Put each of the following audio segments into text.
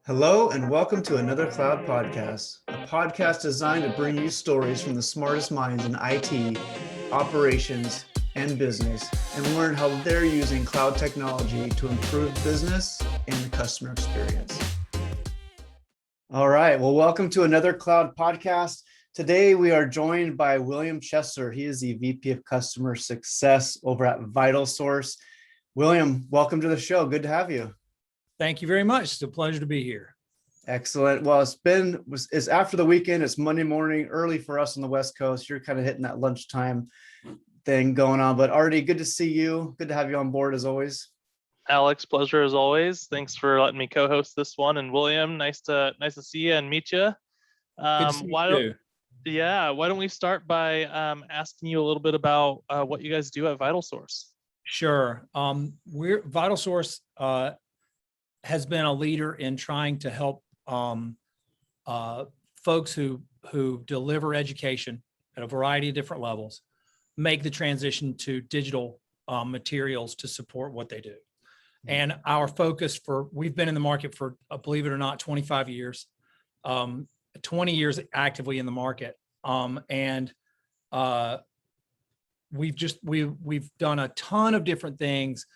Hello, and welcome to another Cloud Podcast, a podcast designed to bring you stories from the smartest minds in IT, operations, and business, and learn how they're using cloud technology to improve business and the customer experience. All right, well, welcome to another Cloud Podcast. Today, we are joined by William Chesser. He is the VP of Customer Success over at VitalSource. William, welcome to the show. Good to have you. Thank you very much. It's a pleasure to be here. Excellent. Well, it's after the weekend. It's Monday morning, early for us on the West Coast. You're kind of hitting that lunchtime thing going on, but Artie, good to see you. Good to have you on board as always. Alex, pleasure as always. Thanks for letting me co-host this one. And William, nice to see you and meet you. Good to see you too. Why don't we start by asking you a little bit about what you guys do at VitalSource? Sure. VitalSource has been a leader in trying to help folks who deliver education at a variety of different levels make the transition to digital materials to support what they do. And our focus we've been in the market for, believe it or not, 25 years, 20 years actively in the market. We've done a ton of different things,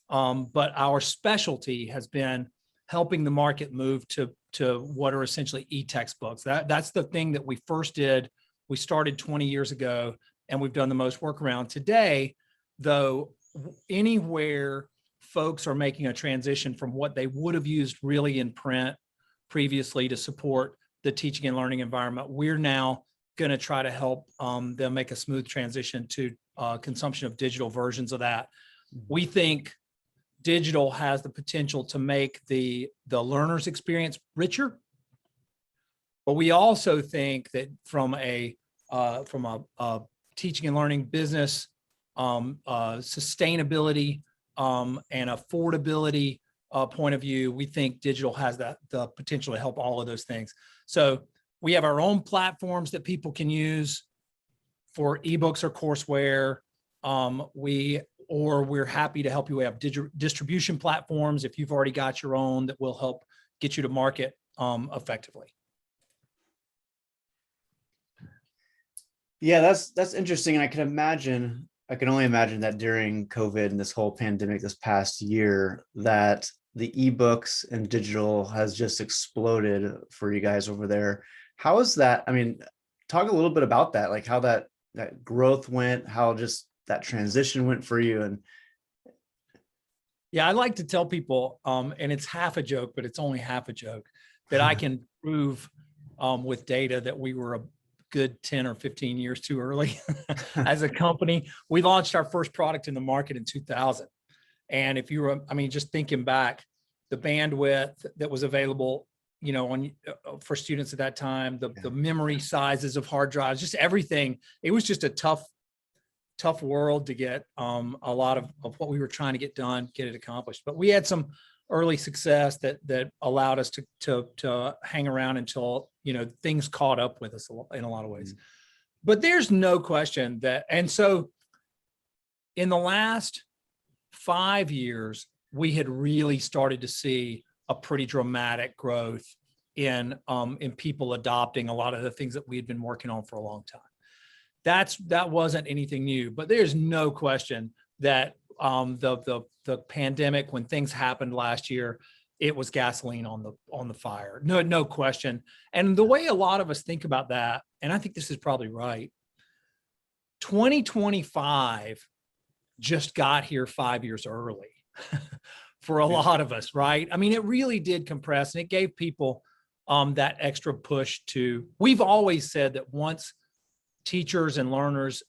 but our specialty has been helping the market move to what are essentially e-textbooks. That's the thing that we first did. We started 20 years ago, and we've done the most work around. Today, though, anywhere folks are making a transition from what they would have used really in print previously to support the teaching and learning environment, we're now going to try to help them make a smooth transition to consumption of digital versions of that. We think digital has the potential to make the learner's experience richer, but we also think that from a teaching and learning business sustainability and affordability point of view, we think digital has the potential to help all of those things. So we have our own platforms that people can use for ebooks or courseware. We're happy to help you. We have distribution platforms if you've already got your own that will help get you to market effectively. Yeah, that's interesting. And I can only imagine that during COVID and this whole pandemic this past year, that the ebooks and digital has just exploded for you guys over there. How is that? I mean, talk a little bit about that, like how that growth went, how just that transition went for you. And yeah, I like to tell people, and it's half a joke, but it's only half a joke, that I can prove with data that we were a good 10 or 15 years too early as a company. We launched our first product in the market in 2000. And if you were, just thinking back, the bandwidth that was available, for students at that time, the memory sizes of hard drives, just everything, it was just a tough world to get a lot of what we were trying to get it accomplished. But we had some early success that allowed us to hang around until things caught up with us in a lot of ways. But there's no question that, and so in the last 5 years, we had really started to see a pretty dramatic growth in people adopting a lot of the things that we had been working on for a long time. That wasn't anything new, but there's no question that the pandemic, when things happened last year, it was gasoline on the fire. No question. And the way a lot of us think about that, and I think this is probably right, 2025 just got here 5 years early for a lot of us, right? It really did compress, and it gave people that extra push we've always said that once teachers and learners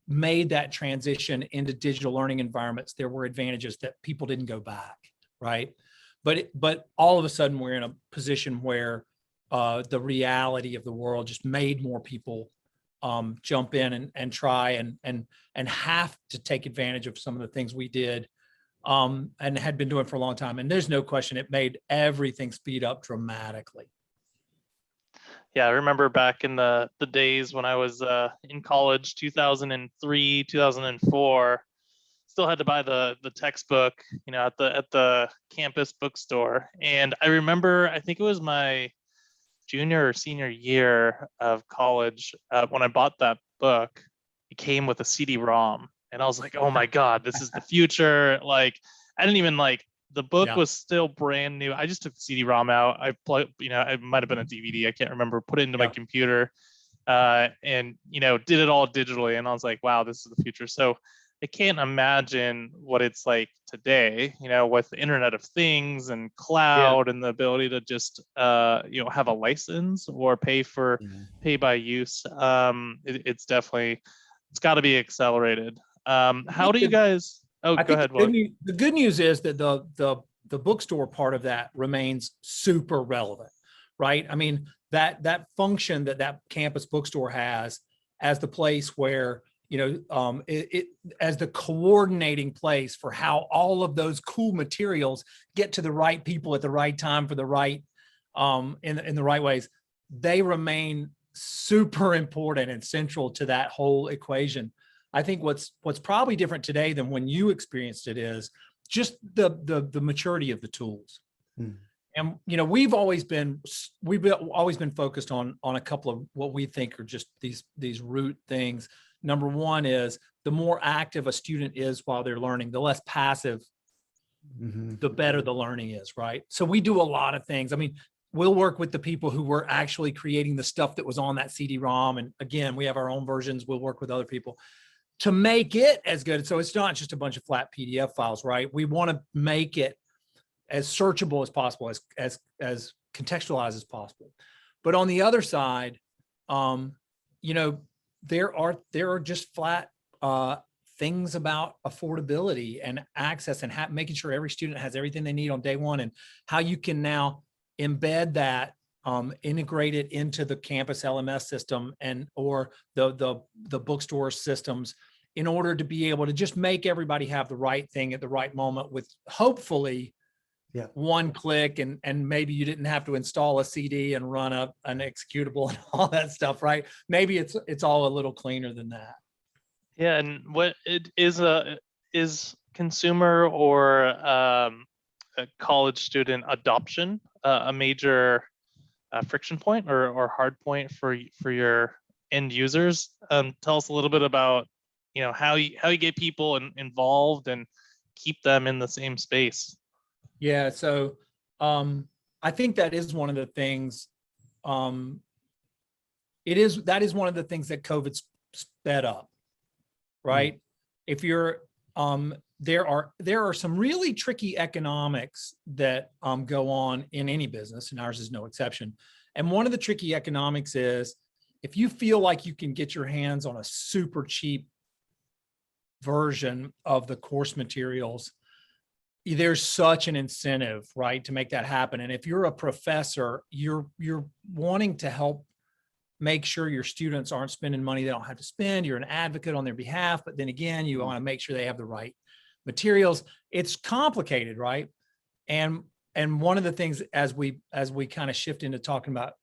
made that transition into digital learning environments, there were advantages that people didn't go back, right? But all of a sudden we're in a position where the reality of the world just made more people jump in and try and have to take advantage of some of the things we did and had been doing for a long time. And there's no question it made everything speed up dramatically. Yeah, I remember back in the days when I was in college, 2003, 2004, still had to buy the textbook, at the campus bookstore. And I remember, I think it was my junior or senior year of college, when I bought that book, it came with a CD-ROM, and I was like, oh my God, this is the future. Like, I didn't even the book was still brand new. I just took the CD-ROM out. I plugged, it might have been a DVD. I can't remember. Put it into my computer, and did it all digitally. And I was like, wow, this is the future. So I can't imagine what it's like today, with the Internet of Things and cloud and the ability to just, have a license or pay by use. It's definitely, it's got to be accelerated. How do you guys? Oh, go ahead. The good news is that the bookstore part of that remains super relevant, right? I mean, that function that campus bookstore has as the place where, it as the coordinating place for how all of those cool materials get to the right people at the right time for the right, in the right ways, they remain super important and central to that whole equation. I think what's probably different today than when you experienced it is just the maturity of the tools. And we've always been focused on a couple of what we think are just these root things. Number one is the more active a student is while they're learning, the less passive, the better the learning is, right? So we do a lot of things. I mean, we'll work with the people who were actually creating the stuff that was on that CD-ROM. And again, we have our own versions. We'll work with other people to make it as good. So it's not just a bunch of flat PDF files, right? We want to make it as searchable as possible, as contextualized as possible. But on the other side, there are just flat things about affordability and access and making sure every student has everything they need on day one, and how you can now embed that, integrate it into the campus LMS system or the bookstore systems in order to be able to just make everybody have the right thing at the right moment with hopefully one click, and maybe you didn't have to install a CD and run an executable and all that stuff, right? Maybe it's all a little cleaner than that. Yeah, and what it is consumer or a college student adoption a major friction point or hard point for your end users? Tell us a little bit about how you get people involved and keep them in the same space. Yeah, so I think that is one of the things. That is one of the things that COVID sped up, right? If you're there are some really tricky economics that go on in any business, and ours is no exception. And one of the tricky economics is if you feel like you can get your hands on a super cheap version of the course materials, there's such an incentive, right, to make that happen. And if you're a professor, you're wanting to help make sure your students aren't spending money they don't have to spend. You're an advocate on their behalf, but then again, you want to make sure they have the right materials. It's complicated, right? And one of the things as we kind of shift into talking about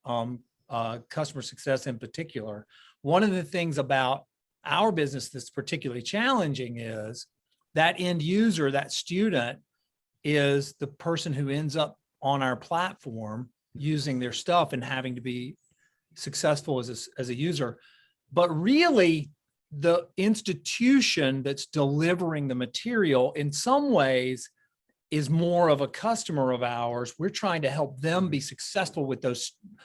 customer success in particular, one of the things about our business that's particularly challenging is that end user, that student, is the person who ends up on our platform using their stuff and having to be successful as a user. But really, the institution that's delivering the material in some ways is more of a customer of ours. We're trying to help them be successful with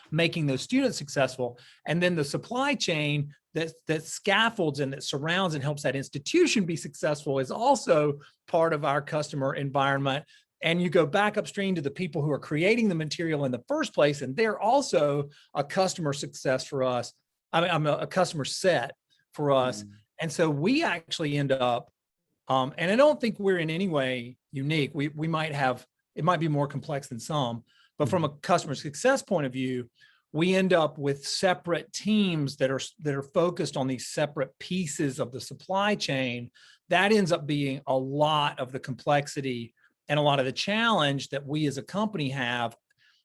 making those students successful. And then the supply chain that scaffolds and that surrounds and helps that institution be successful is also part of our customer environment. And you go back upstream to the people who are creating the material in the first place, and they're also a customer success for us. I'm a customer set for us. And so we actually end up, and I don't think we're in any way unique. We might have, it might be more complex than some, but from a customer success point of view, we end up with separate teams that are focused on these separate pieces of the supply chain. That ends up being a lot of the complexity and a lot of the challenge that we as a company have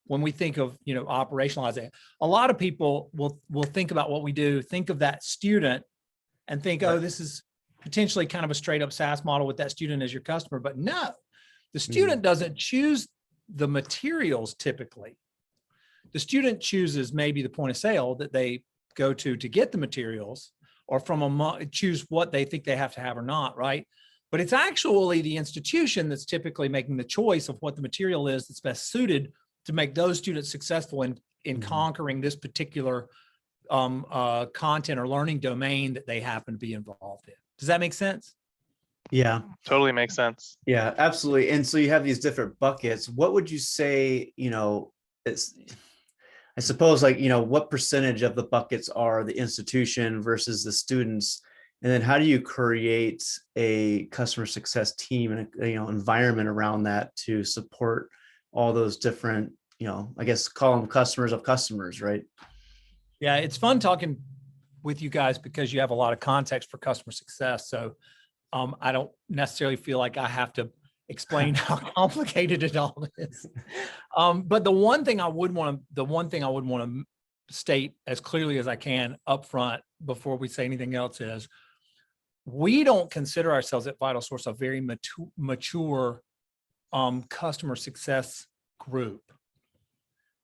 when we think of, operationalizing. A lot of people will think about what we do, think of that student and think, oh, this is potentially kind of a straight up SaaS model with that student as your customer, but no, the student doesn't choose the materials typically. The student chooses maybe the point of sale that they go to get the materials, or choose what they think they have to have or not, right? But it's actually the institution that's typically making the choice of what the material is that's best suited to make those students successful in conquering this particular content or learning domain that they happen to be involved in. Does that make sense? Yeah, Totally makes sense. yeah, absolutely. And so you have these different buckets. What would you say, I suppose, like, what percentage of the buckets are the institution versus the students? And then how do you create a customer success team and environment around that to support all those different, I guess, call them customers of customers, right? Yeah, it's fun talking with you guys because you have a lot of context for customer success. So I don't necessarily feel like I have to explain how complicated it all is. But the one thing I would want to state as clearly as I can up front before we say anything else is, we don't consider ourselves at VitalSource a very mature customer success group,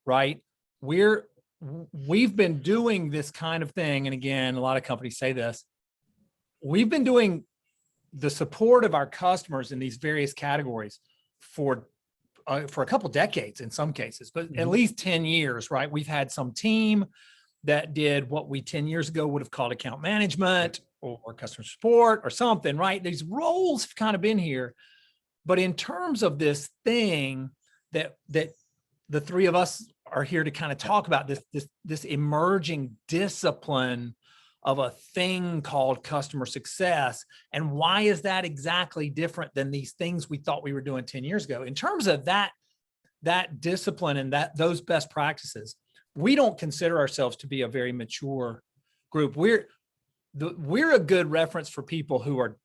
right? We've been doing this kind of thing, and again, a lot of companies say this. We've been doing the support of our customers in these various categories for a couple decades in some cases, but at least 10 years, right? We've had some team that did what we 10 years ago would have called account management or customer support or something, right? These roles have kind of been here. But in terms of this thing that the three of us are here to kind of talk about, this emerging discipline of a thing called customer success. And why is that exactly different than these things we thought we were doing 10 years ago? In terms of that discipline and those best practices, we don't consider ourselves to be a very mature group. We're a good reference for people who are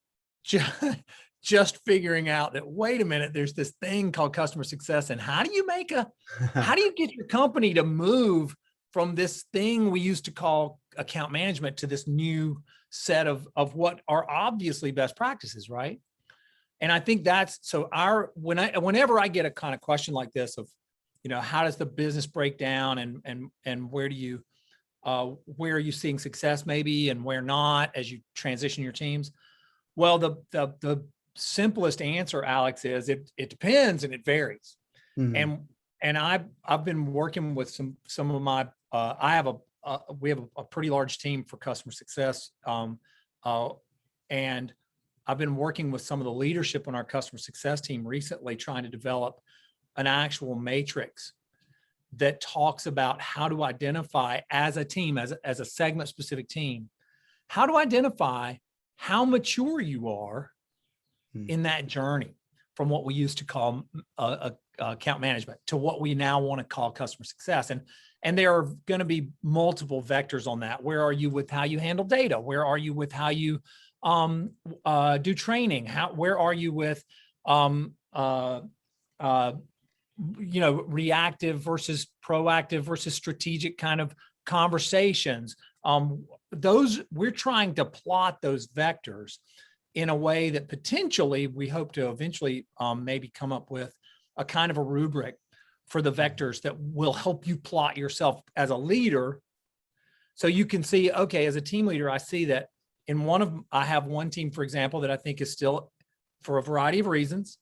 just figuring out that, wait a minute, there's this thing called customer success. And how do you get your company to move from this thing we used to call account management to this new set of what are obviously best practices, right? And I think that's, so whenever I get a kind of question like this of, how does the business break down and where are you seeing success maybe and where not as you transition your teams? Well, the simplest answer, Alex, is it depends and it varies. And I've been working with some of my we have a pretty large team for customer success, and I've been working with some of the leadership on our customer success team recently, trying to develop an actual matrix that talks about how to identify as a team, as a segment specific team, how to identify how mature you are in that journey from what we used to call account management to what we now want to call customer success. And there are going to be multiple vectors on that. Where are you with how you handle data? Where are you with how you do training? Where are you with reactive versus proactive versus strategic kind of conversations? Those, we're trying to plot those vectors in a way that potentially we hope to eventually maybe come up with a kind of a rubric for the vectors that will help you plot yourself as a leader. So you can see, okay, as a team leader, I see that I have one team, for example, that I think is still, for a variety of reasons,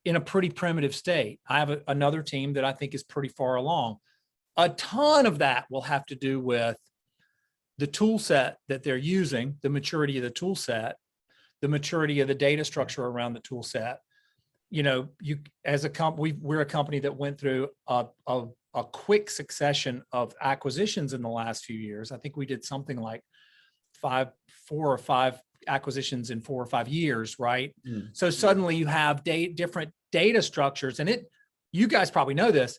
in a pretty primitive state. I have another team that I think is pretty far along. A ton of that will have to do with the tool set that they're using, the maturity of the tool set, the maturity of the data structure around the tool set. You as a company, we're a company that went through a quick succession of acquisitions in the last few years. I think we did something like 4 or 5 acquisitions in 4 or 5 years, right? So suddenly you have different data structures, and you guys probably know this.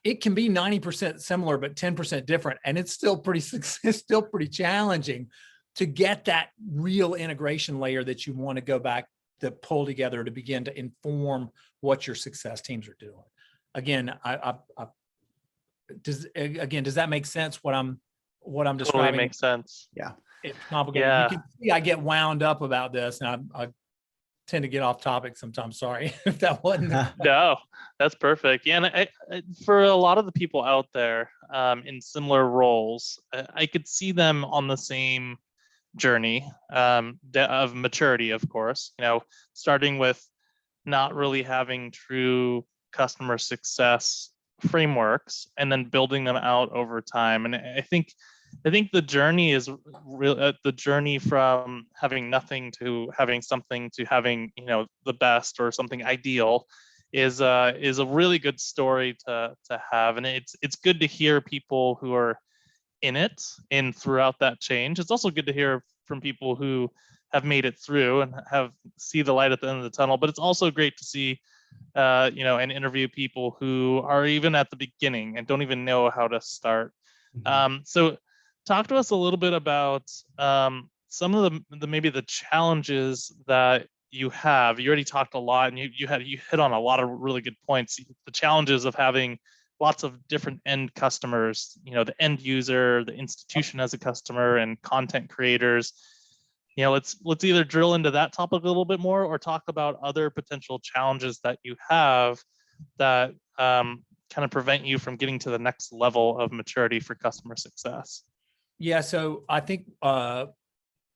It can be 90% similar, but 10% different. And it's still pretty challenging to get that real integration layer that you want to go back to pull together to begin to inform what your success teams are doing. Again, does that make sense what I'm what I'm Totally describing. makes sense. Yeah. It's complicated. Yeah. You can see I get wound up about this, and I tend to get off topic sometimes. Sorry if that wasn't. No, that's perfect. Yeah, and for a lot of the people out there in similar roles, I could see them on the same journey of maturity, of course. Starting with not really having true customer success frameworks and then building them out over time. And I think the journey is real. The journey from having nothing to having something to having the best or something ideal is a really good story to have. And it's good to hear people who are in it and throughout that change. It's also good to hear from people who have made it through and see the light at the end of the tunnel. But it's also great to see and interview people who are even at the beginning and don't even know how to start. So talk to us a little bit about some of the maybe the challenges that you have. You already talked a lot, and you hit on a lot of really good points. The challenges of having lots of different end customers, the end user, the institution as a customer, and content creators. Let's either drill into that topic a little bit more, or talk about other potential challenges that you have that kind of prevent you from getting to the next level of maturity for customer success. Yeah, so I think the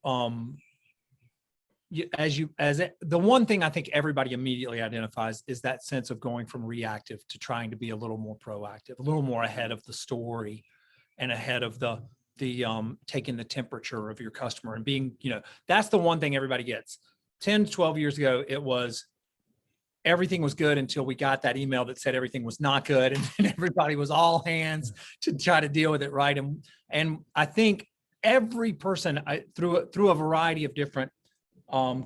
one thing I think everybody immediately identifies is that sense of going from reactive to trying to be a little more proactive, a little more ahead of the story, and ahead of the taking the temperature of your customer, and being, that's the one thing everybody gets. 10, 12 years ago, it was everything was good until we got that email that said everything was not good, and then everybody was all hands to try to deal with it, right? And I think every person, through a variety of different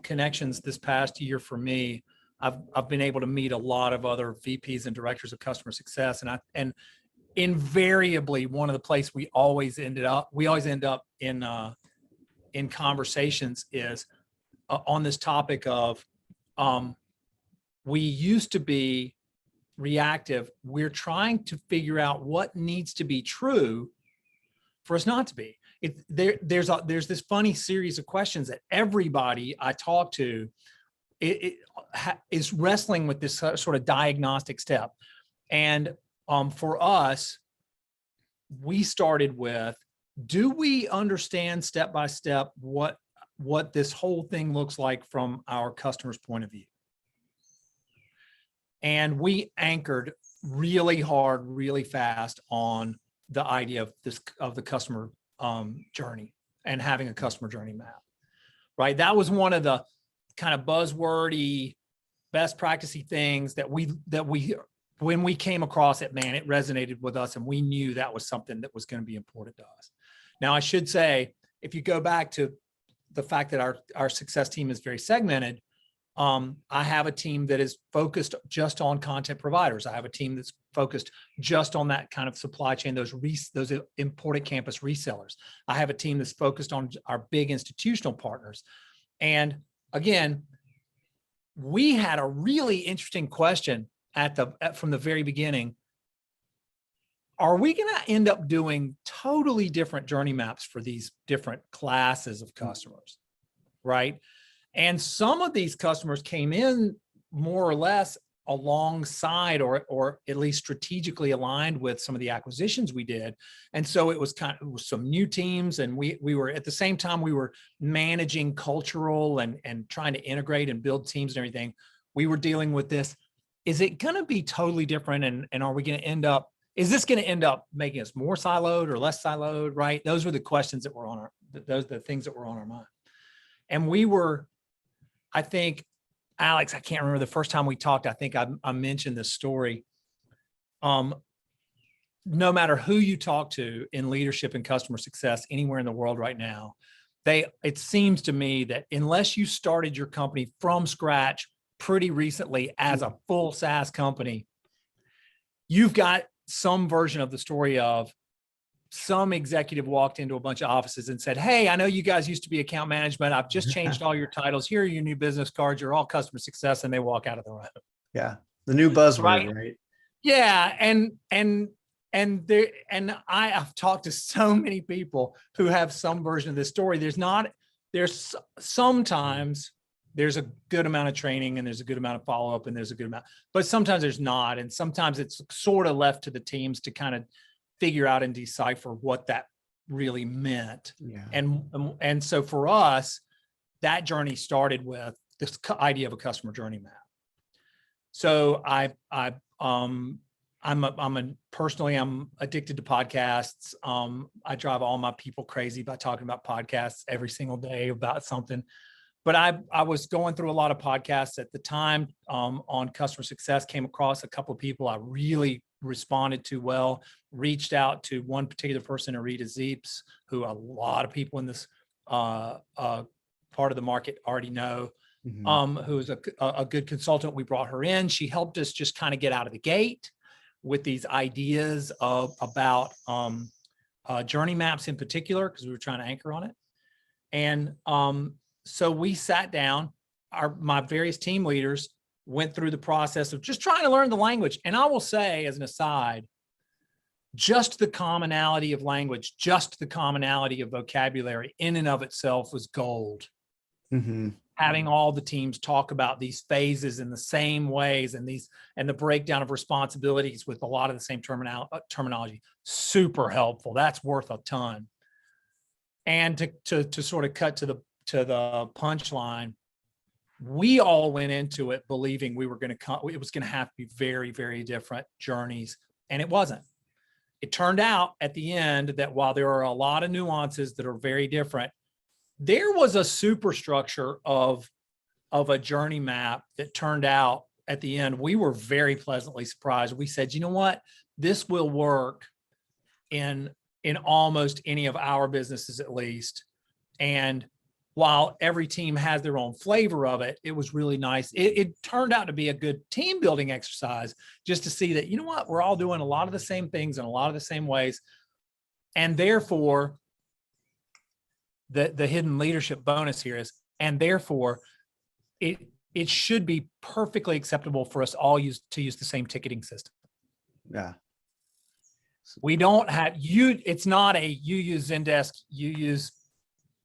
connections this past year for me, I've been able to meet a lot of other VPs and directors of customer success, and invariably one of the places we always end up in conversations is on this topic of we used to be reactive. We're trying to figure out what needs to be true for us not to be. There's this funny series of questions that everybody I talk to is wrestling with this sort of diagnostic step. And for us, we started with, do we understand step by step what this whole thing looks like from our customer's point of view? And we anchored really hard, really fast on the idea of the customer journey and having a customer journey map, right? That was one of the kind of buzzwordy, best practicey things that we when we came across it, man, it resonated with us, and we knew that was something that was going to be important to us. Now, I should say, if you go back to the fact that our success team is very segmented, I have a team that is focused just on content providers. I have a team that's focused just on that kind of supply chain, those important campus resellers. I have a team that's focused on our big institutional partners. And again, we had a really interesting question from the very beginning. Are we going to end up doing totally different journey maps for these different classes of customers, right? And some of these customers came in more or less alongside or at least strategically aligned with some of the acquisitions we did. And so it was some new teams, and we were at the same time we were managing cultural and trying to integrate and build teams and everything. We were dealing with this. Is it going to be totally different? And are we going to is this going to end up making us more siloed or less siloed, right? Those were the questions that were the things that were on our mind. And we were, I think, Alex, I can't remember the first time we talked. I think I mentioned this story. No matter who you talk to in leadership and customer success anywhere in the world right now, it seems to me that unless you started your company from scratch pretty recently as a full SaaS company, you've got some version of the story of some executive walked into a bunch of offices and said, "Hey, I know you guys used to be account management. I've just changed all your titles. Here are your new business cards. You're all customer success," and they walk out of the room. Yeah. The new buzzword, right? Yeah. And I've talked to so many people who have some version of this story. There's sometimes there's a good amount of training and there's a good amount of follow-up and there's a good amount, but sometimes there's not. And sometimes it's sort of left to the teams to kind of figure out and decipher what that really meant. Yeah. And so for us, that journey started with this idea of a customer journey map. So I'm addicted to podcasts. I drive all my people crazy by talking about podcasts every single day about something. But I was going through a lot of podcasts at the time on customer success, came across a couple of people I really responded to well, reached out to one particular person, Irit Zeebs, who a lot of people in this part of the market already know, who is a good consultant. We brought her in. She helped us just kind of get out of the gate with these ideas about journey maps in particular, because we were trying to anchor on it. And so we sat down, my various team leaders went through the process of just trying to learn the language. And I will say, as an aside, just the commonality of language, just the commonality of vocabulary in and of itself was gold. Having all the teams talk about these phases in the same ways and the breakdown of responsibilities with a lot of the same terminology, super helpful. That's worth a ton. And to sort of cut to the punchline, we all went into it believing it was going to have to be very, very different journeys, and it wasn't. It turned out at the end that while there are a lot of nuances that are very different, there was a superstructure of a journey map that turned out at the end. We were very pleasantly surprised. We said, you know what, this will work in almost any of our businesses, at least. And while every team has their own flavor of it, it was really nice. It turned out to be a good team building exercise, just to see that, you know what, we're all doing a lot of the same things in a lot of the same ways. And therefore, the hidden leadership bonus here is, and therefore it should be perfectly acceptable for us all to use the same ticketing system. Yeah. We don't have it's not a, you use Zendesk, you use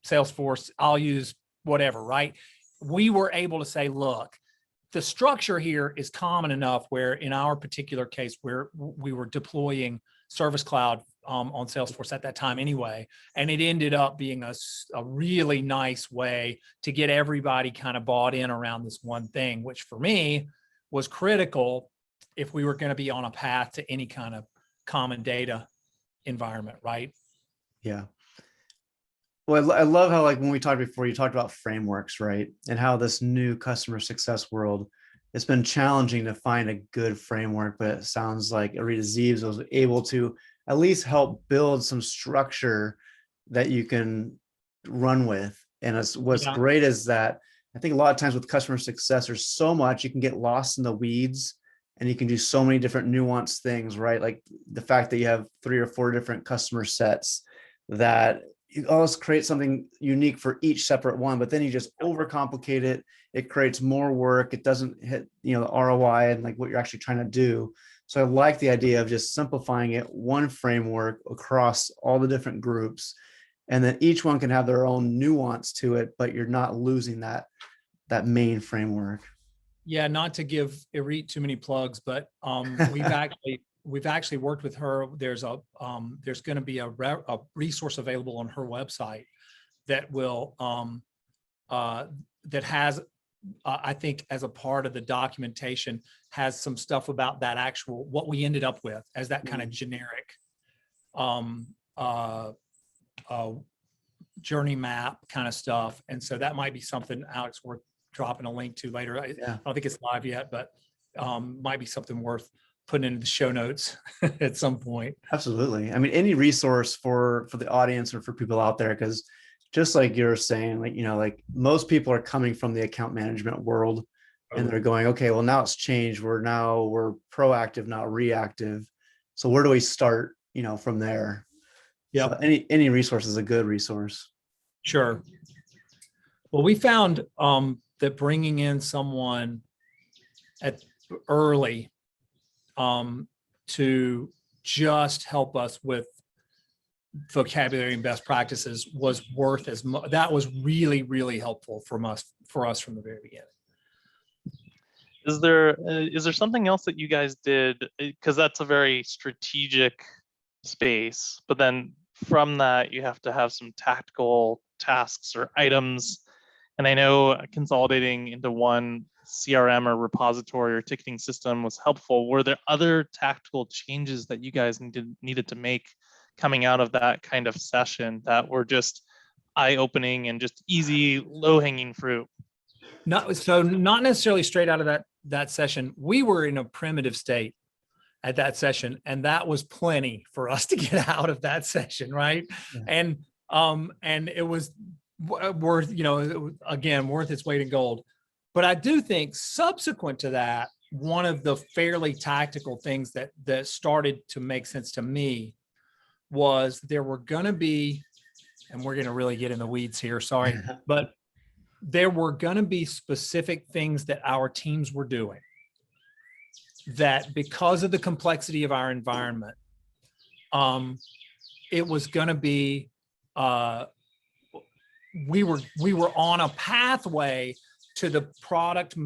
Salesforce, I'll use whatever, right? We were able to say, look, the structure here is common enough where in our particular case, where we were deploying Service Cloud on Salesforce at that time anyway, and it ended up being a really nice way to get everybody kind of bought in around this one thing, which for me was critical if we were going to be on a path to any kind of common data environment, right? Yeah. Well, I love how, like, when we talked before, you talked about frameworks, right? And how this new customer success world, it's been challenging to find a good framework, but it sounds like Irit Zeebs was able to at least help build some structure that you can run with. And what's great is that I think a lot of times with customer success, there's so much, you can get lost in the weeds and you can do so many different nuanced things, right? Like the fact that you have 3 or 4 different customer sets, that you always create something unique for each separate one, but then you just overcomplicate it. It creates more work. It doesn't hit, the ROI and like what you're actually trying to do. So I like the idea of just simplifying it, one framework across all the different groups, and then each one can have their own nuance to it, but you're not losing that main framework. Yeah, not to give Irit too many plugs, but we've actually worked with her. There's going to be a resource available on her website that will that has I think as a part of the documentation has some stuff about that actual what we ended up with as that kind of generic journey map kind of stuff. And so that might be something, Alex, worth dropping a link to later. I don't think it's live yet, but might be something worth putting into the show notes at some point. Absolutely. I mean, any resource for the audience or for people out there, because just like you're saying, like most people are coming from the account management world and they're going, okay, well, now it's changed. We're proactive, not reactive. So where do we start, from there? Yeah. So any resource is a good resource. Sure. Well, we found that bringing in someone early to just help us with vocabulary and best practices was worth as much. That was really, really helpful for us from the very beginning. Is there something else that you guys did? Because that's a very strategic space, but then from that you have to have some tactical tasks or items. And I know consolidating into one CRM or repository or ticketing system was helpful. Were there other tactical changes that you guys needed to make coming out of that kind of session that were just eye-opening and just easy, low-hanging fruit? Not necessarily straight out of that session. We were in a primitive state at that session, and that was plenty for us to get out of that session, right? Yeah. And it was worth, again, worth its weight in gold. But I do think subsequent to that, one of the fairly tactical things that started to make sense to me was there were going to be, and we're going to really get in the weeds here, sorry, but there were going to be specific things that our teams were doing that, because of the complexity of our environment, it was going to be, we were on a pathway to the product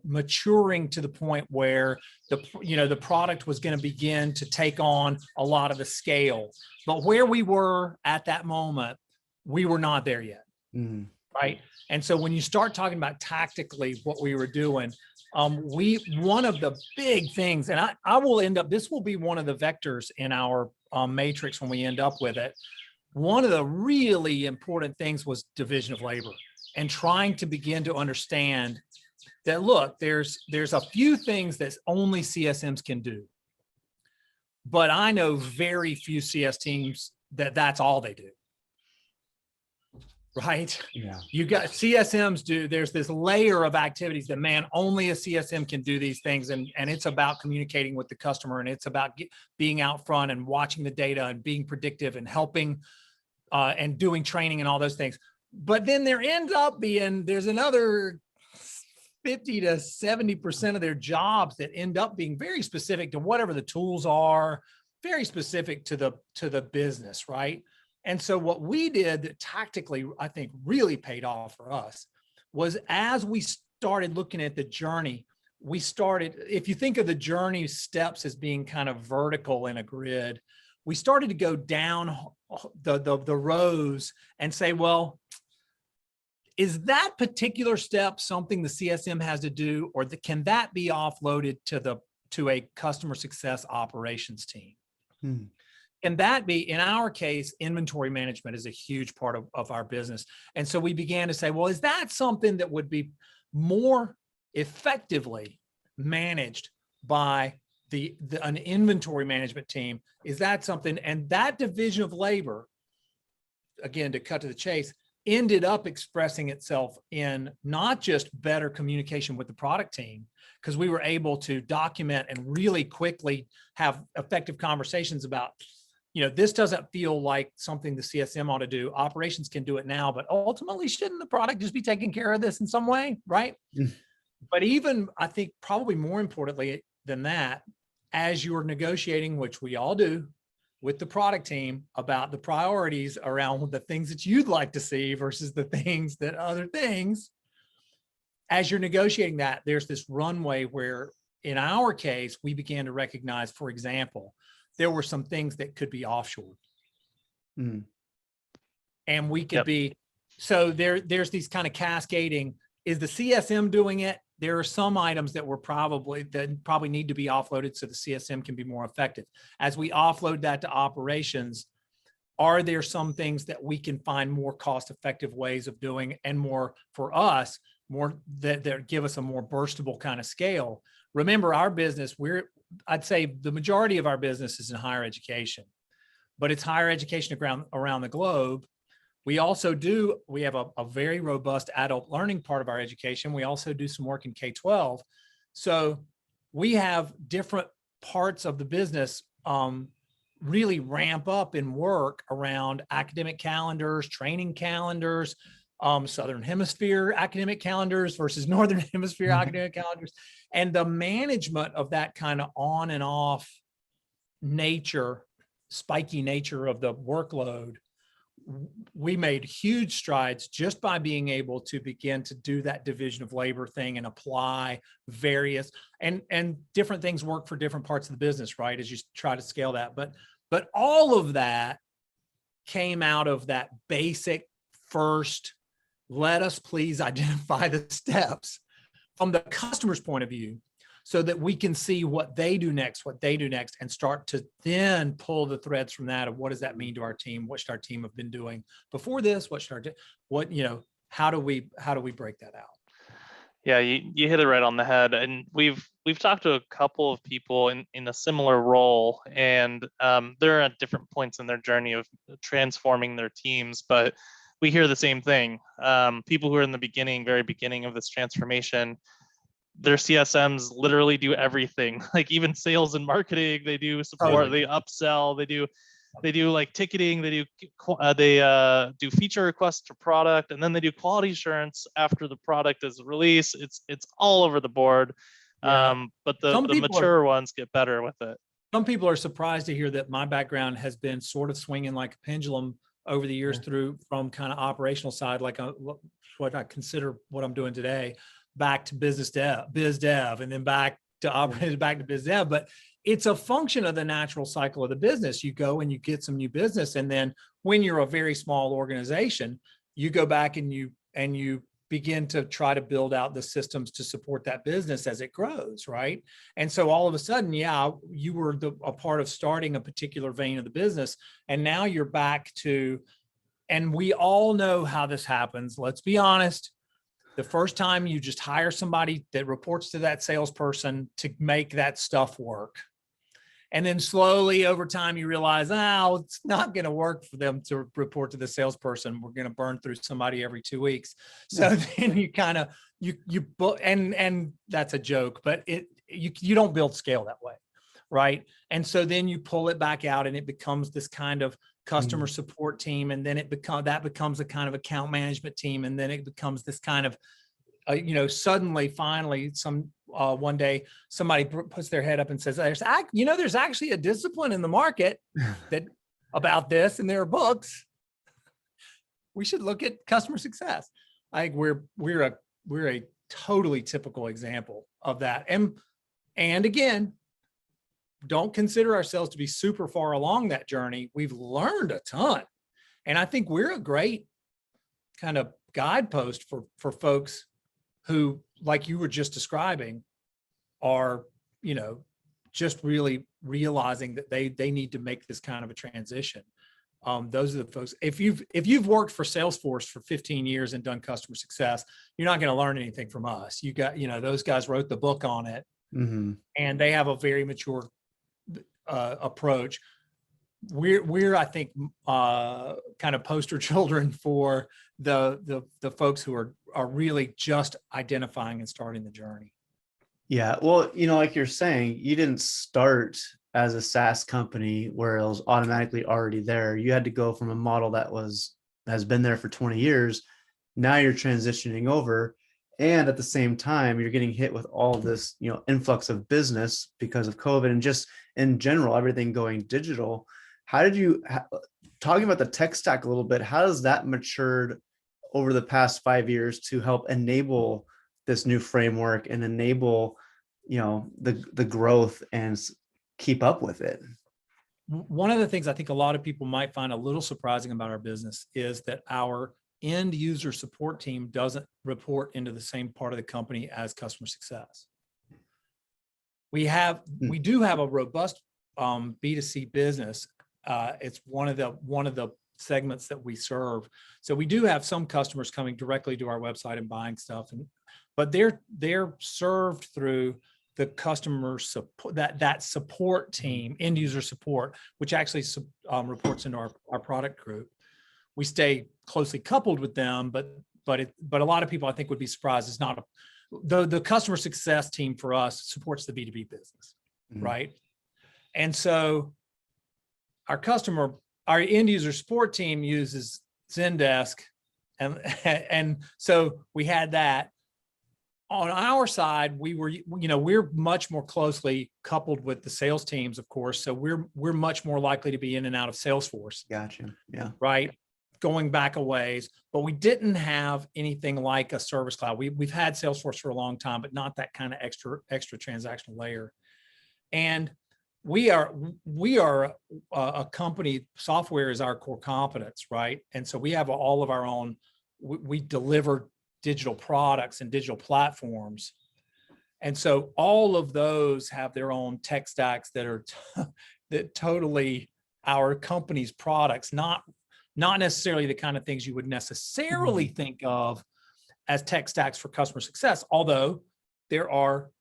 maturing to the point where the product was going to begin to take on a lot of the scale. But where we were at that moment, we were not there yet. Mm-hmm. Right. And so when you start talking about tactically what we were doing, one of the big things, and I will end up, this will be one of the vectors in our matrix when we end up with it. One of the really important things was division of labor and trying to begin to understand that, look, there's a few things that only CSMs can do. But I know very few CS teams that's all they do. Right? Yeah. You got CSMs do, there's this layer of activities that, man, only a CSM can do these things. And it's about communicating with the customer, and it's about being out front and watching the data and being predictive and helping and doing training and all those things. But then there ends up being, there's another 50 to 70% of their jobs that end up being very specific to whatever the tools are, very specific to the business, right? And so what we did that tactically, I think, really paid off for us was, as we started looking at the journey, we started, if you think of the journey steps as being kind of vertical in a grid, we started to go down the rows and say, well, is that particular step something the CSM has to do, or can that be offloaded to a customer success operations team? Hmm. And that be, in our case, inventory management is a huge part of our business. And so we began to say, well, is that something that would be more effectively managed by an inventory management team? Is that something? And that division of labor, again, to cut to the chase, ended up expressing itself in not just better communication with the product team, because we were able to document and really quickly have effective conversations about, this doesn't feel like something the CSM ought to do. Operations can do it now, but ultimately, shouldn't the product just be taking care of this in some way, right? But even, I think, probably more importantly than that, as you're negotiating, which we all do, with the product team about the priorities around the things that you'd like to see versus the things that other things, as you're negotiating that, there's this runway where, in our case, we began to recognize, for example, there were some things that could be offshore. Mm. And we could be, so there's these kind of cascading. Is the CSM doing it? There are some items that probably need to be offloaded so the CSM can be more effective. As we offload that to operations, are there some things that we can find more cost-effective ways of doing, and more for us, more that give us a more burstable kind of scale? Remember, our business, I'd say the majority of our business is in higher education, but it's higher education around the globe. We also we have a very robust adult learning part of our education. We also do some work in K-12. So we have different parts of the business really ramp up in work around academic calendars, training calendars, Southern Hemisphere academic calendars versus Northern Hemisphere academic calendars, and the management of that kind of on and off spiky nature of the workload, we made huge strides just by being able to begin to do that division of labor thing and apply various and different things work for different parts of the business, right? As you try to scale that. But all of that came out of that basic first, let us please identify the steps from the customer's point of view so that we can see what they do next, and start to then pull the threads from that of what does that mean to our team? What should our team have been doing before this? How do we break that out? Yeah, you hit it right on the head. And we've talked to a couple of people in a similar role, and they're at different points in their journey of transforming their teams, but we hear the same thing. People who are in the very beginning of this transformation, their CSMs literally do everything, like even sales and marketing, they do support, they upsell, they do like ticketing, they do feature requests to product, and then they do quality assurance after the product is released. It's all over the board. Yeah. But the mature ones get better with it. Some people are surprised to hear that my background has been sort of swinging like a pendulum over the years from kind of operational side, like what I consider what I'm doing today, back to biz dev, and then back to biz dev. But it's a function of the natural cycle of the business. You go and you get some new business. And then when you're a very small organization, you go back and you begin to try to build out the systems to support that business as it grows, right? And so all of a sudden, you were a part of starting a particular vein of the business. And now you're back to, and we all know how this happens. Let's be honest. The first time you just hire somebody that reports to that salesperson to make that stuff work. And then slowly over time, you realize, it's not going to work for them to report to the salesperson. We're going to burn through somebody every 2 weeks. So then you kind of, and that's a joke, but you don't build scale that way, right? And so then you pull it back out and it becomes this kind of customer support team. And then that becomes a kind of account management team. And then it becomes this kind of, suddenly, finally, one day somebody puts their head up and says, there's actually a discipline in the market that about this, and there are books. We should look at customer success. I think we're a totally typical example of that. And again, don't consider ourselves to be super far along that journey. We've learned a ton. And I think we're a great kind of guidepost for folks who, like you were just describing, are, just really realizing that they need to make this kind of a transition. Those are the folks. If you've worked for Salesforce for 15 years and done customer success, you're not going to learn anything from us. You got, those guys wrote the book on it, and they have a very mature approach. We're I think kind of poster children for the folks who are really just identifying and starting the journey. Yeah, well, like you're saying, you didn't start as a SaaS company where it was automatically already there. You had to go from a model that has been there for 20 years. Now you're transitioning over, and at the same time, you're getting hit with all this, influx of business because of COVID and just in general, everything going digital. How did you, talking about the tech stack a little bit, how has that matured over the past 5 years to help enable this new framework and enable, the growth and keep up with it? One of the things I think a lot of people might find a little surprising about our business is that our end user support team doesn't report into the same part of the company as customer success. We do have a robust B2C business. It's one of the segments that we serve. So we do have some customers coming directly to our website and buying stuff, but they're served through the customer support, that support team, end user support, which actually reports into our product group. We stay closely coupled with them, but a lot of people I think would be surprised. It's not the customer success team for us supports the B2B business, right? And so our end user support team uses Zendesk, and so we had that. on our side, we're much more closely coupled with the sales teams, of course. So we're much more likely to be in and out of Salesforce. Gotcha. Yeah. Right. Going back a ways, but we didn't have anything like a Service Cloud. We've had Salesforce for a long time, but not that kind of extra transactional layer. And we are a company. Software is our core competence, right? And so we have all of our own. We deliver digital products and digital platforms, and so all of those have their own tech stacks that are that totally our company's products, not necessarily the kind of things you would necessarily think of as tech stacks for customer success, although there are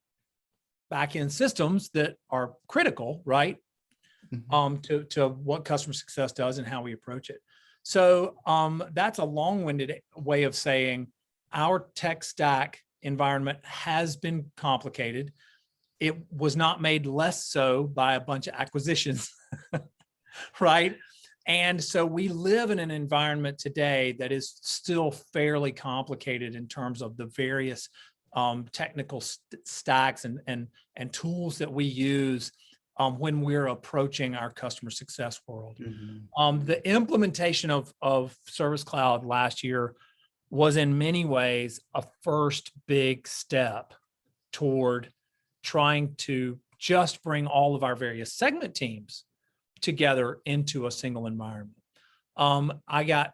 back-end systems that are critical, right? To what customer success does and how we approach it. So that's a long-winded way of saying our tech stack environment has been complicated. It was not made less so by a bunch of acquisitions, right? And so we live in an environment today that is still fairly complicated in terms of the various technical stacks and tools that we use when we're approaching our customer success world. The implementation of Service Cloud last year was in many ways a first big step toward trying to just bring all of our various segment teams together into a single environment. I got,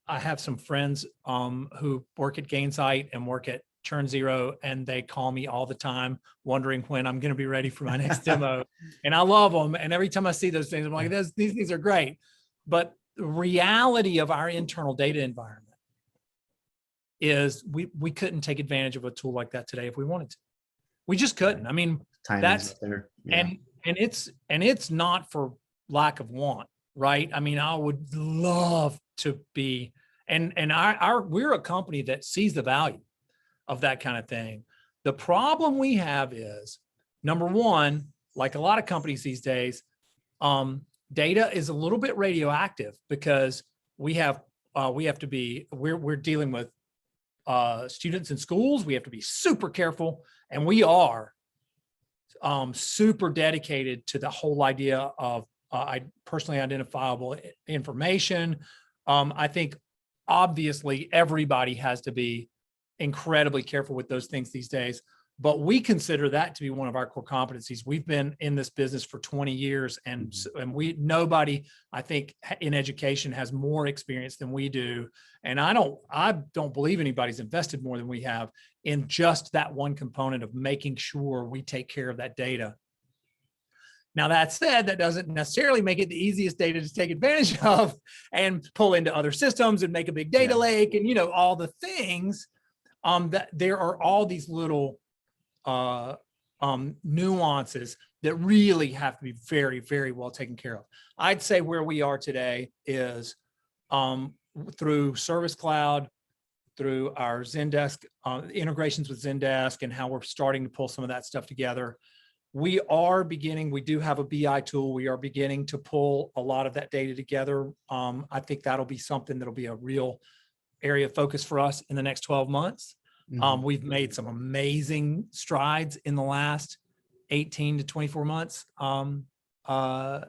I have some friends who work at Gainsight and work at Churn Zero, and they call me all the time wondering when I'm going to be ready for my next demo. And I love them. And every time I see those things, I'm like, these things are great. But the reality of our internal data environment is we couldn't take advantage of a tool like that today if we wanted to. We just couldn't. I mean, that's there. Yeah. And it's not for lack of want, right? I mean, I would love to be, and we're a company that sees the value of that kind of thing. The problem we have is, number one, like a lot of companies these days, data is a little bit radioactive because we're dealing with students in schools. We have to be super careful, and we are super dedicated to the whole idea of personally identifiable information. I think obviously everybody has to be incredibly careful with those things these days, but we consider that to be one of our core competencies. We've been in this business for 20 years, and nobody, I think, in education has more experience than we do. And I don't believe anybody's invested more than we have in just that one component of making sure we take care of that data. Now, that said, that doesn't necessarily make it the easiest data to take advantage of and pull into other systems and make a big data lake and, all the things. That there are all these little nuances that really have to be very, very well taken care of. I'd say where we are today is through Service Cloud, through our Zendesk integrations with Zendesk, and how we're starting to pull some of that stuff together. We do have a BI tool. We are beginning to pull a lot of that data together. I think that'll be something that'll be a real area of focus for us in the next 12 months. We've made some amazing strides in the last 18 to 24 months. But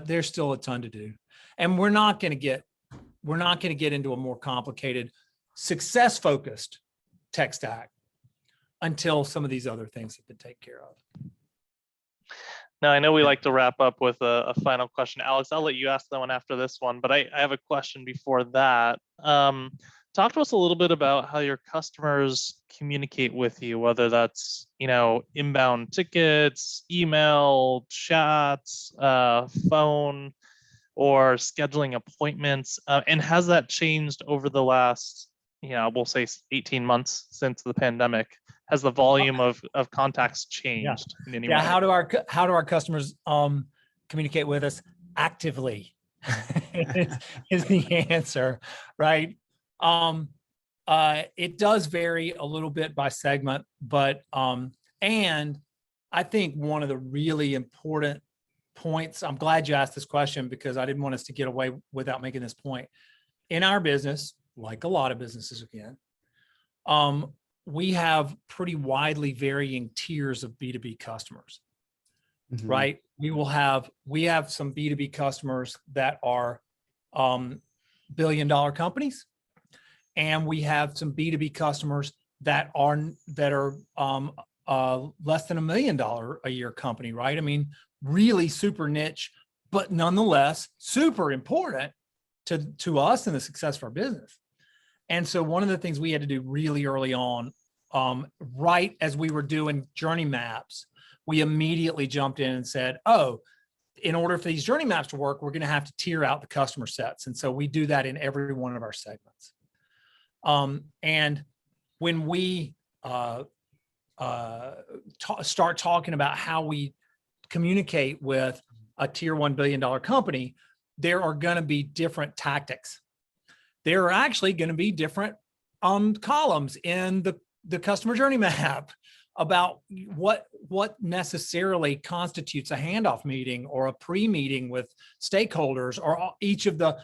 there's still a ton to do. And we're not going to get into a more complicated, success-focused tech stack until some of these other things have been taken care of. Now, I know we like to wrap up with a final question. Alex, I'll let you ask that one after this one, but I have a question before that. Talk to us a little bit about how your customers communicate with you, whether that's, inbound tickets, email, chats, phone, or scheduling appointments. And has that changed over the last, we'll say 18 months since the pandemic? Has the volume of contacts changed in any way? How do our customers communicate with us? Actively is the answer, right? It does vary a little bit by segment, but and I think one of the really important points, I'm glad you asked this question because I didn't want us to get away without making this point. In our business, like a lot of businesses again, we have pretty widely varying tiers of B2B customers, right? We have some B2B customers that are billion-dollar companies, and we have some B2B customers that are less than $1 million a year company, right? I mean, really super niche, but nonetheless super important to us and the success of our business. And so one of the things we had to do really early on, right as we were doing journey maps, we immediately jumped in and said, oh, in order for these journey maps to work, we're going to have to tier out the customer sets. And so we do that in every one of our segments. And when we start talking about how we communicate with a tier $1 billion company, there are going to be different tactics. There are actually going to be different columns in the customer journey map about what necessarily constitutes a handoff meeting or a pre-meeting with stakeholders, or each of the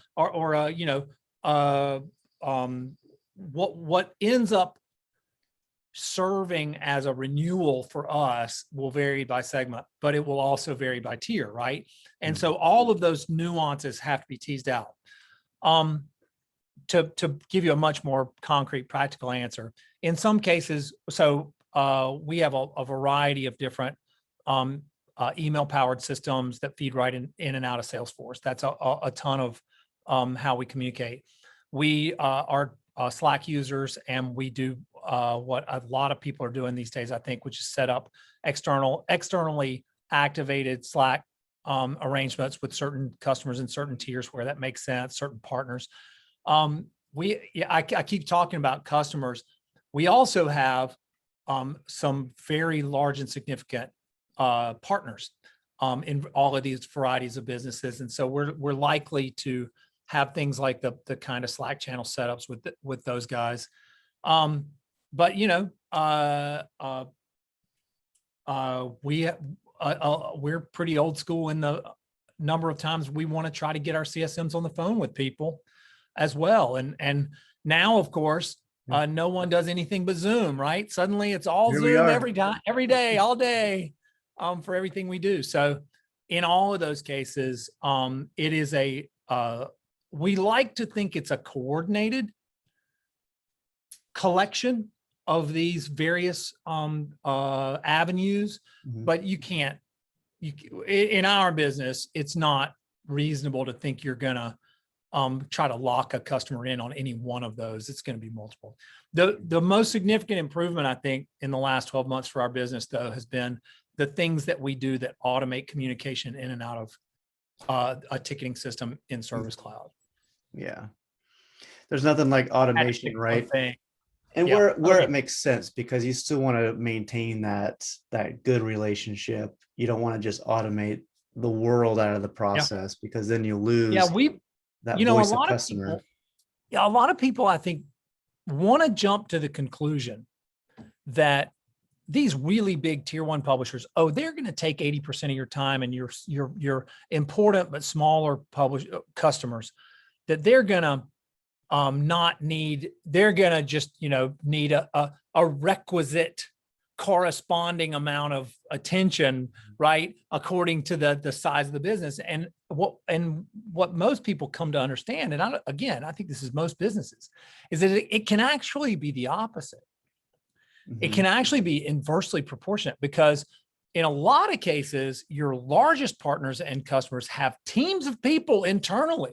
what ends up serving as a renewal for us will vary by segment, but it will also vary by tier, right? And so all of those nuances have to be teased out. To give you a much more concrete, practical answer, in some cases, so we have a variety of different email-powered systems that feed right in and out of Salesforce. That's a ton of how we communicate. We are Slack users, and we do what a lot of people are doing these days, I think, which is set up externally activated Slack arrangements with certain customers in certain tiers where that makes sense, certain partners. I keep talking about customers. We also have some very large and significant partners in all of these varieties of businesses, and so we're likely to have things like the kind of Slack channel setups with those guys. But we're pretty old school in the number of times we want to try to get our CSMs on the phone with people as well. And now, of course, no one does anything but Zoom, right? Suddenly it's all Zoom every day, all day, for everything we do. So in all of those cases, it is we like to think it's a coordinated collection of these various avenues, but you can't, in our business, it's not reasonable to think you're gonna try to lock a customer in on any one of those. It's going to be multiple. The most significant improvement, I think, in the last 12 months for our business, though, has been the things that we do that automate communication in and out of a ticketing system in Service Cloud. Yeah. There's nothing like automation, right? And where it makes sense, because you still want to maintain that good relationship. You don't want to just automate the world out of the process, because then you lose that voice of customer. A lot of people, I think, want to jump to the conclusion that these really big tier 1 publishers, they're going to take 80% of your time, and your important but smaller customers, that they're going to they're going to just, need a requisite corresponding amount of attention, right, according to the size of the business. And what most people come to understand, and I think this is most businesses, is that it can actually be the opposite. It can actually be inversely proportionate, because in a lot of cases, your largest partners and customers have teams of people internally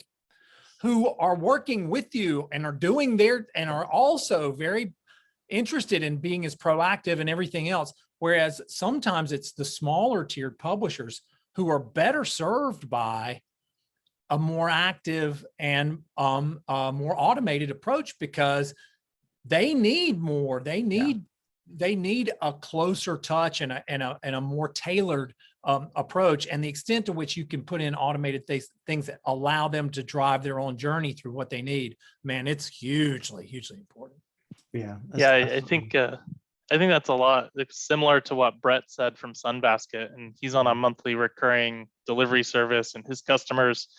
who are working with you and are doing and are also very interested in being as proactive and everything else. Whereas sometimes it's the smaller tiered publishers who are better served by a more active and more automated approach, because they need more. They need a closer touch and a more tailored approach, and the extent to which you can put in automated things that allow them to drive their own journey through what they need. Man, it's hugely important. Yeah. I think that's a lot. It's similar to what Brett said from Sunbasket, and he's on a monthly recurring delivery service, and his customers,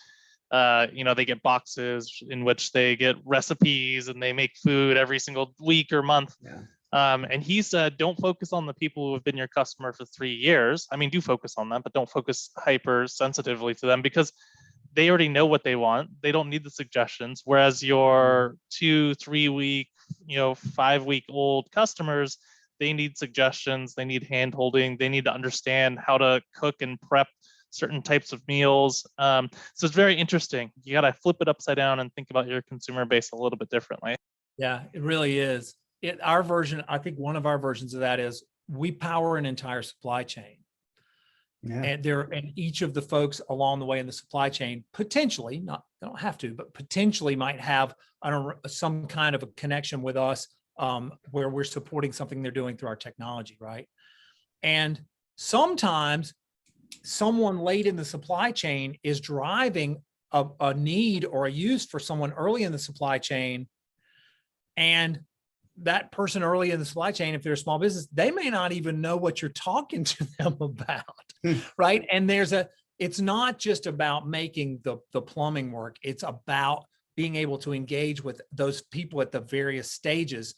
They get boxes in which they get recipes and they make food every single week or month. Yeah. And he said, don't focus on the people who have been your customer for 3 years. I mean, do focus on them, but don't focus hyper sensitively to them, because they already know what they want. They don't need the suggestions. Whereas your 2, 3 week, 5 week old customers, they need suggestions. They need hand holding. They need to understand how to cook and prep certain types of meals. So it's very interesting. You got to flip it upside down and think about your consumer base a little bit differently. Yeah, it really is. Our version, I think one of our versions of that is we power an entire supply chain. Yeah. And each of the folks along the way in the supply chain potentially, they don't have to, but potentially might have, some kind of a connection with us, where we're supporting something they're doing through our technology, right? And sometimes someone late in the supply chain is driving a need or a use for someone early in the supply chain. And that person early in the supply chain, if they're a small business, they may not even know what you're talking to them about, right? And it's not just about making the plumbing work. It's about being able to engage with those people at the various stages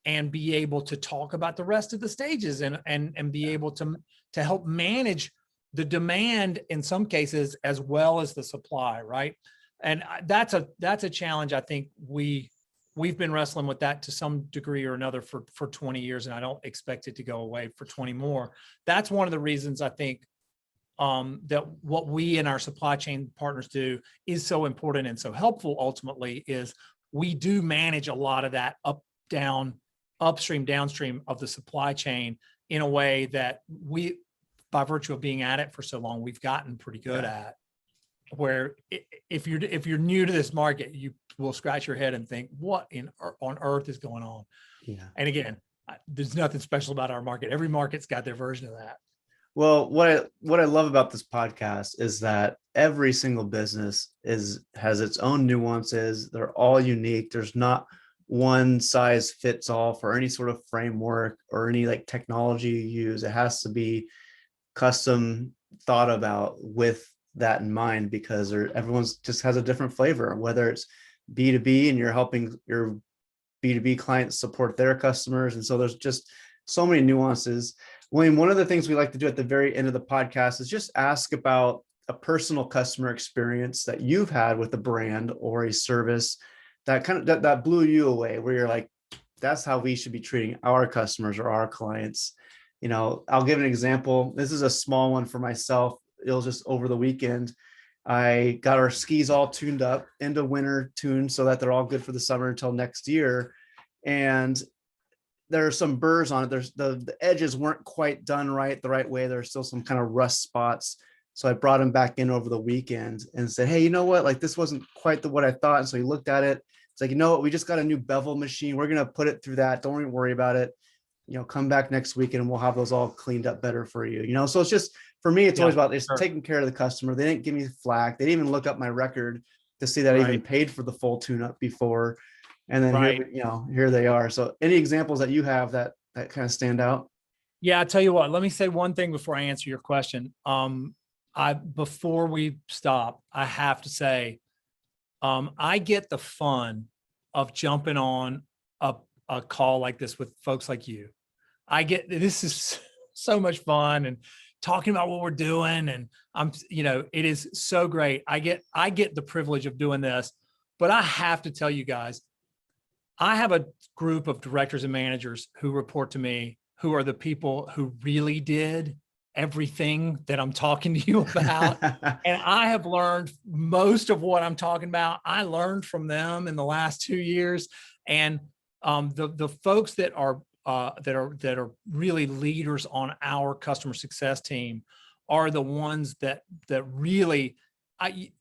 and be able to talk about the rest of the stages and be able to help manage the demand in some cases as well as the supply, right? And that's a challenge. I think we've been wrestling with that to some degree or another for 20 years, and I don't expect it to go away for 20 more. That's one of the reasons I think that what we and our supply chain partners do is so important and so helpful ultimately, is we do manage a lot of that upstream, downstream of the supply chain in a way that we, by virtue of being at it for so long, we've gotten pretty good at. Where if you're new to this market, you will scratch your head and think, what on earth is going on? Yeah. And again, there's nothing special about our market. Every market's got their version of that. Well, what I love about this podcast is that every single business has its own nuances. They're all unique. There's not one size fits all for any sort of framework or any like technology you use. It has to be custom thought about with that in mind, because everyone's just has a different flavor, whether it's B2B and you're helping your B2B clients support their customers. And so there's just so many nuances. William, one of the things we like to do at the very end of the podcast is just ask about a personal customer experience that you've had with a brand or a service that that blew you away, where you're like, that's how we should be treating our customers or our clients. I'll give an example. This is a small one for myself. It was just over the weekend. I got our skis all tuned up into winter tune so that they're all good for the summer until next year. And there are some burrs on it. There's the edges weren't quite done the right way. There's still some kind of rust spots. So I brought him back in over the weekend and said, hey, you know what? Like, this wasn't quite what I thought. And so he looked at it. It's like, you know what? We just got a new bevel machine. We're going to put it through that. Don't even worry about it. Come back next week and we'll have those all cleaned up better for you. So it's just, for me, it's always about taking care of the customer. They didn't give me flack. They didn't even look up my record to see that I even paid for the full tune-up before. And then here they are. So any examples that you have that kind of stand out? Yeah, I tell you what, let me say one thing before I answer your question. Before we stop, I have to say, I get the fun of jumping on a call like this with folks like you. This is so much fun and talking about what we're doing. And it is so great. I get the privilege of doing this, but I have to tell you guys, I have a group of directors and managers who report to me, who are the people who really did everything that I'm talking to you about. And I have learned most of what I'm talking about. I learned from them in the last 2 years. And the folks that are really leaders on our customer success team are the ones that really,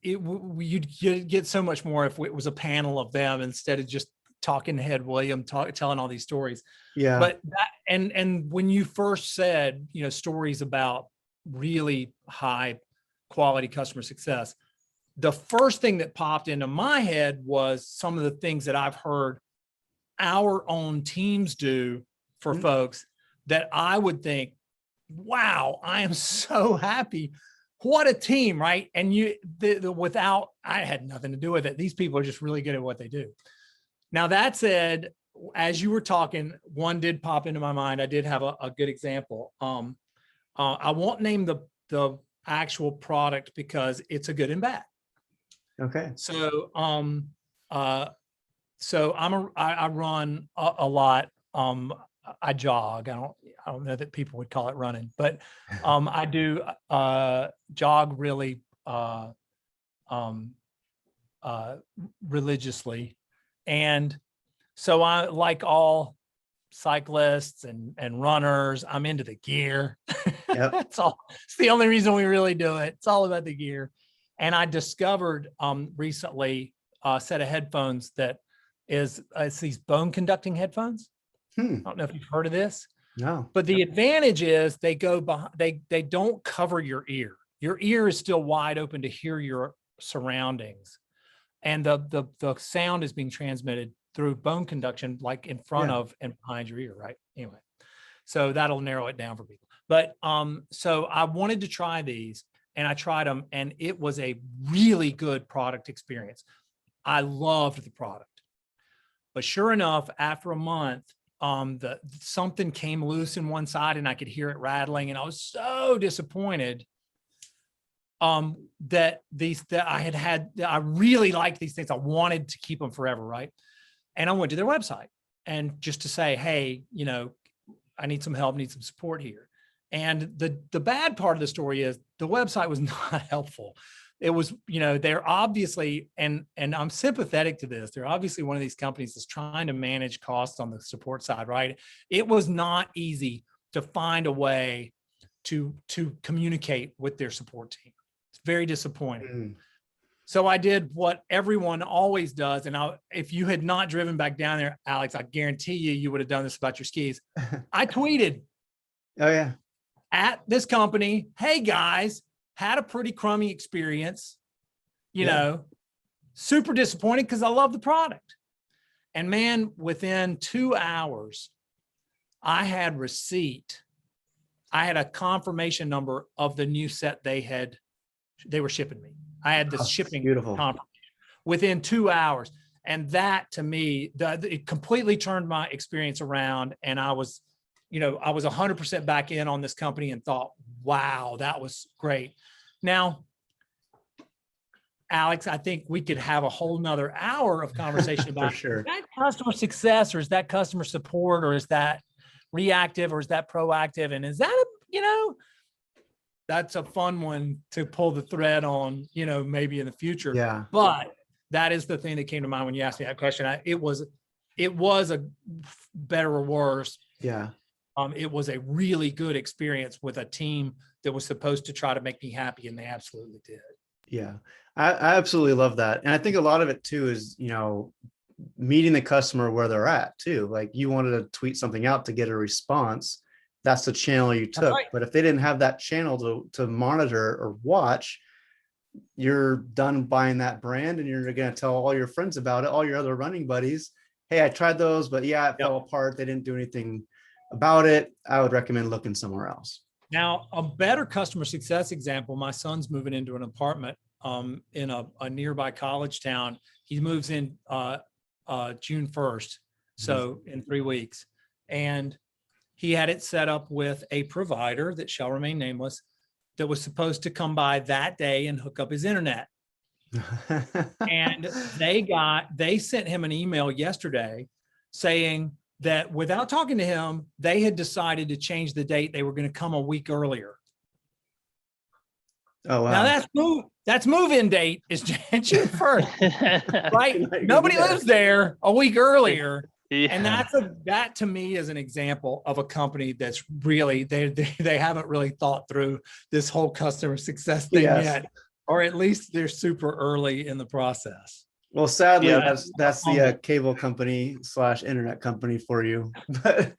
you'd get so much more if it was a panel of them instead of just talking head William telling all these stories. Yeah. But and when you first said, stories about really high quality customer success, the first thing that popped into my head was some of the things that I've heard our own teams do for folks that I would think, wow, I am so happy what a team, right? And without, I had nothing to do with it. These people are just really good at what they do. Now, that said, as you were talking, one did pop into my mind. I did have a good example. I won't name the actual product because it's a good and bad. Okay. So, I run a lot. I jog. I don't know that people would call it running, but I do jog really religiously. And so I, like all cyclists and runners, I'm into the gear. Yep. It's the only reason we really do it. It's all about the gear. And I discovered recently a set of headphones that it's these bone conducting headphones. I don't know if you've heard of this. No. But the advantage is they go behind, they don't cover your ear. Your ear is still wide open to hear your surroundings. And the sound is being transmitted through bone conduction, like in front of and behind your ear, right? Anyway, so that'll narrow it down for people. But so I wanted to try these, and I tried them, and it was a really good product experience. I loved the product. But sure enough, after a month, something came loose in one side and I could hear it rattling, and I was so disappointed that I really liked these things. I wanted to keep them forever, right? And I went to their website and just to say, hey, I need some help, need some support here. And the bad part of the story is the website was not helpful. It was, they're obviously, and I'm sympathetic to this, they're obviously one of these companies that's trying to manage costs on the support side, right? It was not easy to find a way to communicate with their support team. It's very disappointing. So I did what everyone always does. And if you had not driven back down there, Alex, I guarantee you would have done this about your skis. I tweeted. Oh yeah. At this company, hey guys, had a pretty crummy experience, super disappointed because I love the product. And man, within 2 hours, I had receipt. I had a confirmation number of the new set they were shipping me. I had the shipping confirmation within 2 hours. And that to me, it completely turned my experience around. And I was 100% back in on this company and thought, wow, that was great. Now, Alex, I think we could have a whole nother hour of conversation about sure. Is that customer success, or is that customer support, or is that reactive, or is that proactive? And is that, that's a fun one to pull the thread on, maybe in the future. Yeah. But that is the thing that came to mind when you asked me that question. It was a better or worse. Yeah. It was a really good experience with a team that was supposed to try to make me happy, and they absolutely did. Yeah, I absolutely love that. And I think a lot of it too is, meeting the customer where they're at too. Like you wanted to tweet something out to get a response. That's the channel you took. Right. But if they didn't have that channel to monitor or watch, you're done buying that brand, and you're going to tell all your friends about it, all your other running buddies. Hey, I tried those, but yeah, it fell apart. They didn't do anything about it. I would recommend looking somewhere else. Now, a better customer success example, my son's moving into an apartment in a nearby college town. He moves in June 1st, so in 3 weeks. And he had it set up with a provider that shall remain nameless that was supposed to come by that day and hook up his internet. And they sent him an email yesterday saying that without talking to him, they had decided to change the date. They were going to come a week earlier. Oh, wow. Now that's move-in date is June 1st, right? Nobody lives there a week earlier. Yeah. And that to me is an example of a company that's really, they haven't really thought through this whole customer success thing yet, or at least they're super early in the process. Well, sadly, that's the cable company / internet company for you. But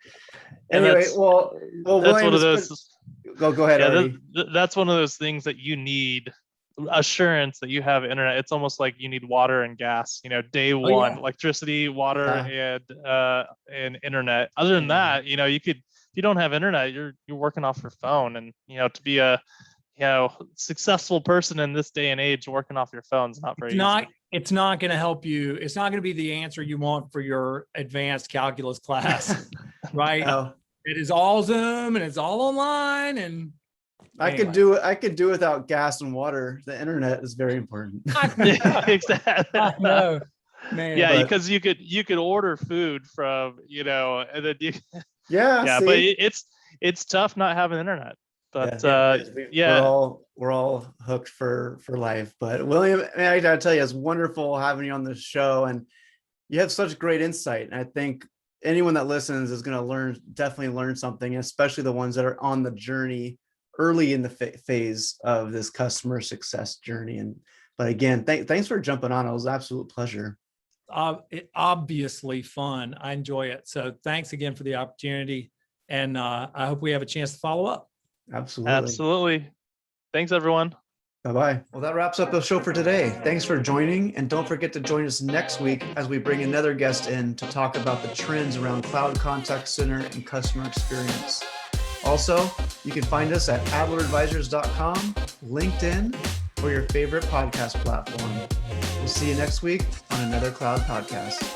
anyway, that's one of those. Go ahead. That's one of those things that you need assurance that you have internet. It's almost like you need water and gas. Day one, electricity, water, and internet. Other than that, if you don't have internet, you're working off your phone, and to be a successful person in this day and age working off your phone is not very easy. It's not going to help you. It's not going to be the answer you want for your advanced calculus class, right? No. It is all Zoom and it's all online, and I could do without gas and water. The internet is very important. Exactly. I know, man. Yeah, because you could order food from, and then yeah, but it's tough not having internet. But we're all hooked for life. But William, man, I gotta tell you, it's wonderful having you on the show, and you have such great insight. And I think anyone that listens is going to definitely learn something, especially the ones that are on the journey early in the phase of this customer success journey. But again, thanks for jumping on. It was an absolute pleasure. Obviously fun. I enjoy it. So thanks again for the opportunity. And I hope we have a chance to follow up. Absolutely. Thanks, everyone. Bye-bye. Well, that wraps up the show for today. Thanks for joining. And don't forget to join us next week as we bring another guest in to talk about the trends around cloud contact center and customer experience. Also, you can find us at adleradvisors.com, LinkedIn, or your favorite podcast platform. We'll see you next week on another Cloud Podcast.